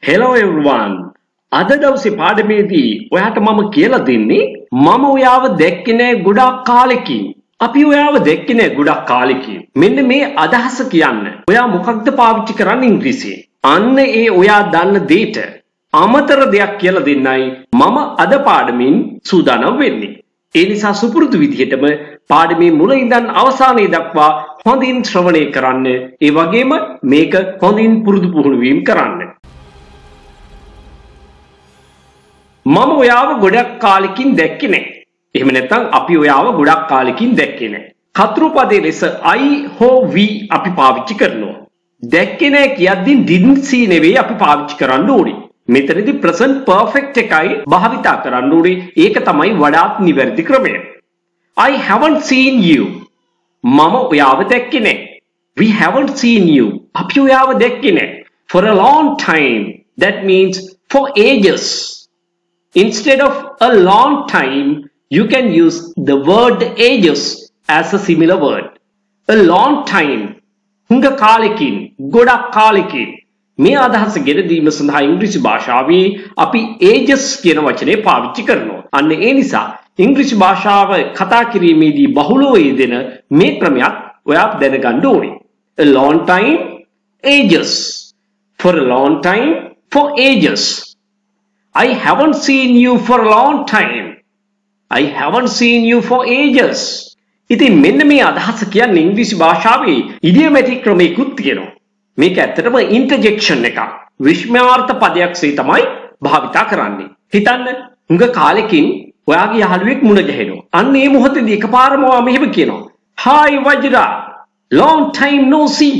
Hello everyone. අද දවසේ පාඩමේදී ඔයාට මම කියලා දෙන්නේ මම ඔයාව දැක්කේ නෑ ගොඩක් කාලෙකින්. අපි ඔයාව දැක්කේ නෑ ගොඩක් කාලෙකින්. මෙන්න මේ අදහස කියන්න. ඔයා මොකක්ද පාවිච්චි කරන්නේ ඉංග්‍රීසියෙන්? අන්න ඒ ඔයා දන්න දෙයට අමතර දෙයක් කියලා දෙන්නයි මම අද පාඩමින් සූදානම් වෙන්නේ. ඒ නිසා සුපුරුදු විදිහටම පාඩමේ මුල ඉඳන් අවසානයේ දක්වා හොඳින් ශ්‍රවණය කරන්න. ඒ වගේම මේක හොඳින් පුරුදු පුහුණු වීම කරන්න. මම ඔයාව ගොඩක් කාලෙකින් දැක්කේ නැහැ. එහෙම නැත්නම් අපි ඔයාව ගොඩක් කාලෙකින් දැක්කේ නැහැ. කතෘ පදයේ ලෙස I හෝ we අපි පාවිච්චි කරනවා. දැක්කේ නැහැ කියද්දී didn't see නෙවෙයි අපි පාවිච්චි කරන්න ඕනේ. මෙතනදී present perfect එකයි භාවිතා කරන්න ඕනේ. ඒක තමයි වඩාත් නිවැරදි ක්‍රමය. I haven't seen you. මම ඔයාව දැක්කේ නැහැ. We haven't seen you. අපි ඔයාව දැක්කේ නැහැ. For a long time. That means for ages. Instead of a long time, you can use the word ages as a similar word. A long time. Hunga kalekin, godak kalekin. මේ අදහස ගෙන දීම සඳහා ඉංග්‍රීසි භාෂාවේ අපි ages කියන වචනේ පාවිච්චි කරනවා. අන්න ඒ නිසා ඉංග්‍රීසි භාෂාව කතා කිරීමේදී බහුලව යෙදෙන මේ ක්‍රමයක් ඔයා දැනගන්න ඕනේ. A long time, ages. For a long time, for ages. I haven't seen you for a long time. I haven't seen you for ages. ඉතින් මෙන්න මේ අදහස කියන්නේ ඉංග්‍රීසි භාෂාවේ ඉඩියමැටික් ක්‍රමයකුත් තියෙනවා. මේක ඇත්තටම ඉන්ටර්ජෙක්ෂන් එකක්. විස්මයාර්ථ පදයක් සේ තමයි භාවිතා කරන්නේ. හිතන්න හුඟ කාලෙකින් ඔයාගේ යහළුවෙක් මුණ ගැහෙනවා. අන්න ඒ මොහොතේදී එකපාරම ඔයා මෙහෙම කියනවා. Hi Vajra. Long time no see.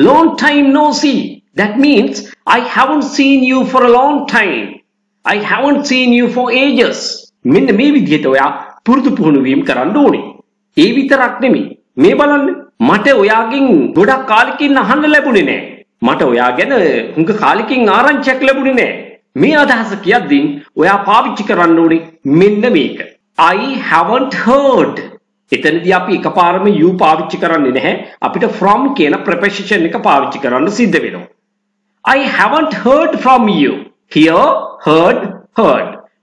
Long time no see. That means I haven't seen you for a long time. I haven't seen you for ages. මෙන්න මේ විදිහට ඔයා පුරුදු පුහුණු වීම කරන්න ඕනේ. ඒ විතරක් නෙමෙයි. මේ බලන්න මට ඔයාගෙන් ගොඩක් කාලෙකින් අහන්න ලැබුණේ නැහැ. මට ඔයා ගැන හුඟ කාලෙකින් ආරංචියක් ලැබුණේ නැහැ. මේ අදහස කියද්දී ඔයා පාවිච්චි කරන්න ඕනේ මෙන්න මේක. I haven't heard. එතනදී අපි එකපාරම you පාවිච්චි කරන්නේ නැහැ. අපිට from කියන preposition එක පාවිච්චි කරන්න සිද්ධ වෙනවා. I haven't heard from you. Here, heard.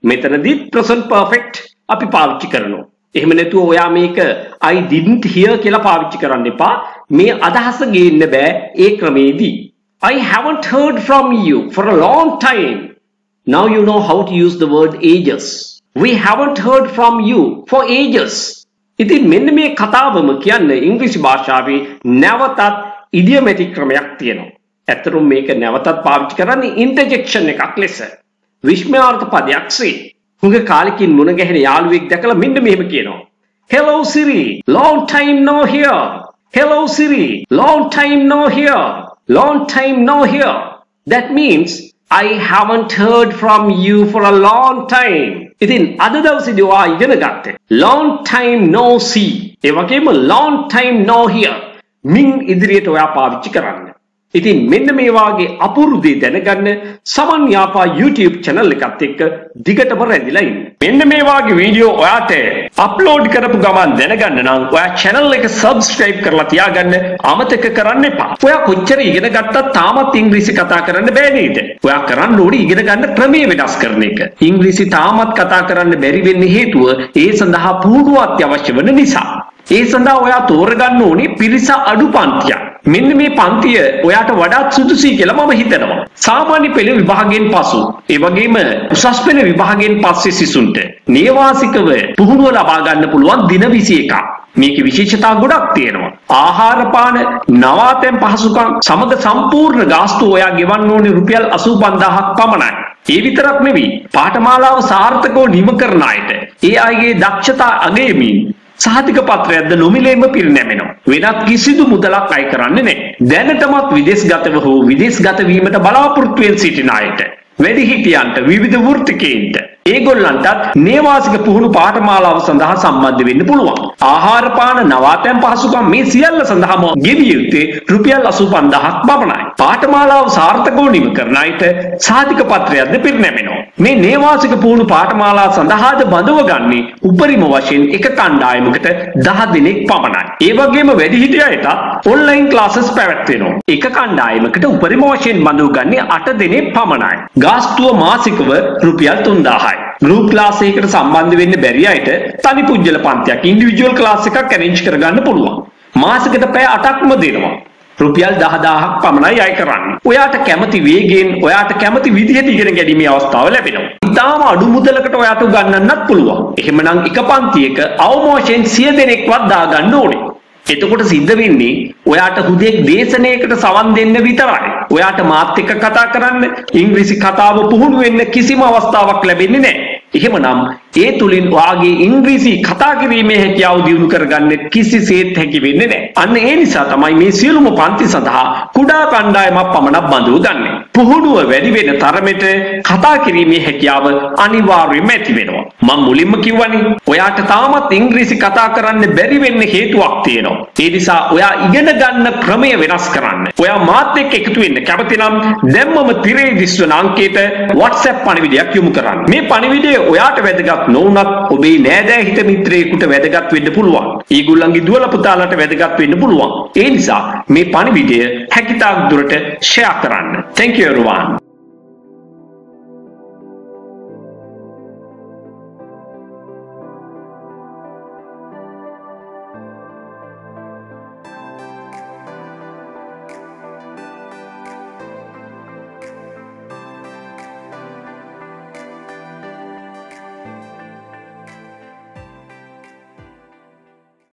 මෙතනදී present perfect අපි පාවිච්චි කරනවා. එහෙම නැතුව ඔයා මේක I didn't hear කියලා පාවිච්චි කරන්න එපා. මේ අදහස ගේන්න බෑ ඒ ක්‍රමේදී. I haven't heard from you for a long time. Now you know how to use the word ages. We haven't heard from you for ages. ඉතින් මෙන්න මේ කතාවම කියන්නේ ඉංග්‍රීසි භාෂාවේ නැවතත් ඉඩියමැටික් ක්‍රමයක් තියෙනවා. ඇත්තටම මේක නැවතත් පාවිච්චි කරන්නේ ඉන්ටර්ජෙක්ෂන් එකක් ලෙස. විස්මයාර්ථ පදයක් සේ. හුඟ කාලෙකින් මුණ ගැහෙන යාළුවෙක් දැකලා මෙන්න මෙහෙම කියනවා. Hello Siri, long time no hear. Hello Siri, long time no hear. Long time no hear. That means I haven't heard from you for a long time. ඉතින් අද දවසේදී ඔයා ඉගෙන ගත්තේ long time no see. ඒ වගේම long time no hear. මින් ඉදිරියට ඔයා පාවිච්චි කරන්න. ඉතින් මෙන්න මේ වාගේ අපූර්ව දේ දැනගන්න සමන් යාපා YouTube channel එකත් එක්ක දිගටම රැඳිලා ඉන්න. මෙන්න මේ වාගේ වීඩියෝ ඔයාට අප්ලෝඩ් කරපු ගමන් දැනගන්න නම් ඔයා channel එක subscribe කරලා තියාගන්න අමතක කරන්න එපා. ඔයා කොච්චර ඉගෙන ගත්තත් තාමත් ඉංග්‍රීසි කතා කරන්න බෑ නේද? ඔයා කරන්න ඕනේ ඉගෙන ගන්න ක්‍රමයේ වෙනස් කරන එක. ඉංග්‍රීසි තාමත් කතා කරන්න බැරි වෙන්නේ හේතුව ඒ සඳහා පුහුණුවක් අවශ්‍ය වෙන නිසා. ඒ සඳහා ඔයා තෝරගන්න ඕනේ පිරිස අඩු පන්තියක්. මෙන්න මේ පන්තිය ඔයාට වඩාත් සුදුසුයි කියලා මම හිතනවා. සාමාන්‍ය පෙළ විභාගයෙන් පසු ඒ වගේම උසස් පෙළ විභාගයෙන් පස්සේ සිසුන්ට නේවාසිකව පුහුණුව ලබා ගන්න පුළුවන් දින 21ක්. මේකේ විශේෂතා ගොඩක් තියෙනවා. ආහාර පාන, නවාතැන් පහසුකම් සමග සම්පූර්ණ ගාස්තු ඔයා ගෙවන්න ඕනේ රුපියල් 85000ක් පමණයි. ඒ විතරක් නෙවෙයි පාඨමාලාව සාර්ථකව නිම කරන අයට ඒ අයගේ දක්ෂතා අගයමින් සහතික පත්‍රයක්ද නොමිලේම පිරිනැමෙනවා. වෙනත් කිසිදු මුදලක් අය කරන්නේ නැහැ. දැනටමත් විදේශගතව හෝ විදේශගත වීමට බලාපොරොත්තු වෙන සිටින අයට, වැඩිහිටියන්ට, විවිධ වෘත්තිකයන්ට ඒගොල්ලන්ටත් නේවාසික පුහුණු පාඨමාලාව සඳහා සම්බන්ධ වෙන්න පුළුවන්. ආහාර පාන නවාතැන් පහසුකම් මේ සියල්ල සඳහාම ගෙවිය යුත්තේ රුපියල් 85000ක් පමණයි. පාඨමාලාව සාර්ථකව නිම කරන අයට සාධික පත්‍රයක්ද පිරිනැමෙනවා. මේ නේවාසික පුහුණු පාඨමාලා සඳහාද බඳව ගන්නේ උපරිම වශයෙන් එක කණ්ඩායමකට 10 දෙනෙක් පමණයි. ඒ වගේම වැඩිහිටියන්ට ඔන්ලයින් ක්ලාසස් පැවැත්වෙනවා. එක කණ්ඩායමකට උපරිම වශයෙන් බඳව ගන්නේ 8 දෙනෙක් පමණයි. ගාස්තුව මාසිකව රුපියල් 3000යි. ගෲප් ක්ලාස් එකකට සම්බන්ධ වෙන්න බැරි අයට තනි පුජ්‍යල පන්තියක් ඉන්ඩිවිජුවල් ක්ලාස් එකක් ඇරේන්ජ් කරගන්න පුළුවන්. මාසෙකට පැය 8ක්ම දෙනවා. රුපියල් 10000ක් පමණයි අය කරන්නේ. ඔයාට කැමති වේගයෙන් ඔයාට කැමති විදිහට ඉගෙන ගැනීමේ අවස්ථාව ලැබෙනවා. ඉතාලම අඩු මුදලකට ඔයාට උගන්වන්නත් පුළුවන්. එහෙමනම් එක පන්තියක අවම වශයෙන් 100 දෙනෙක්වත් දාගන්න ඕනේ. එතකොට සිද්ධ වෙන්නේ ඔයාට හුදෙක් දේශනයකට සවන් දෙන්න විතරයි. ඔයාට මාත් එක්ක කතා කරන්න, ඉංග්‍රීසි කතාව පුහුණු වෙන්න කිසිම අවස්ථාවක් ලැබෙන්නේ නැහැ. එහෙමනම් ඒ තුලින් ඔයාගේ ඉංග්‍රීසි කතා කිරීමේ හැකියාව දියුණු කරගන්න කිසිසේත් හැකි වෙන්නේ නැහැ. අන්න ඒ නිසා තමයි මේ සියලුම පන්ති සඳහා කුඩා කණ්ඩායමක් පමණක් බඳව ගන්නෙ. පුහුණුව වැඩි වෙන තරමට කතා කිරීමේ හැකියාව අනිවාර්යයෙන්ම ඇති වෙනවා. මම මුලින්ම කිව්වනේ ඔයාට තාමත් ඉංග්‍රීසි කතා කරන්න බැරි වෙන්න හේතුවක් තියෙනවා. ඒ නිසා ඔයා ඉගෙන ගන්න ක්‍රමය වෙනස් කරන්න. ඔයා මාත් එක්ක එකතු වෙන්න කැමති නම් දැම්මම තිරේ දිස්වන අංකයට WhatsApp පණිවිඩයක් යොමු කරන්න. මේ පණිවිඩය ඔයාට වැදගත් නොවුනත් ඔබේ නෑදෑ හිත මිත්‍රයෙකුට වැදගත් වෙන්න පුළුවන්. ඊගොල්ලන්ගේ දුවල පුතාලට වැදගත් වෙන්න පුළුවන්. ඒ නිසා මේ පණිවිඩය හැකිතාක් දුරට ෂෙයා කරන්න. Thank you everyone.